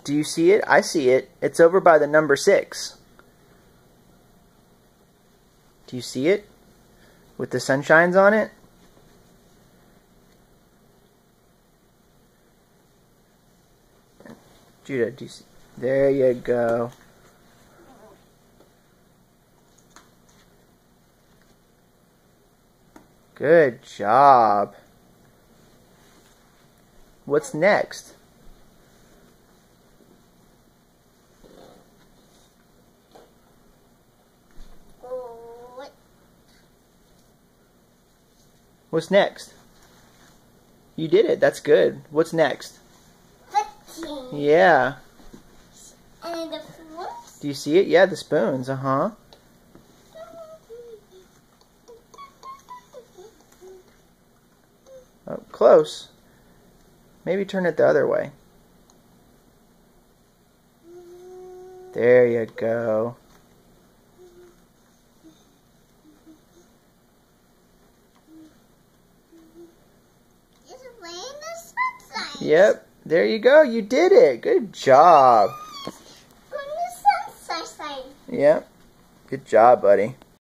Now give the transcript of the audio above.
Do you see it? I see it. It's over by the number 6. Do you see it? With the sunshines on it? Judah, do you see? There you go. Good job. What's next? What's next? You did it. That's good. What's next? 15. Yeah. And the spoons? Do you see it? Yeah, the spoons. Uh-huh. Oh, close. Maybe turn it the other way. There you go. It's raining sunshine. Yep. There you go. You did it. Good job. When the sun sunshine. Yep. Good job, buddy.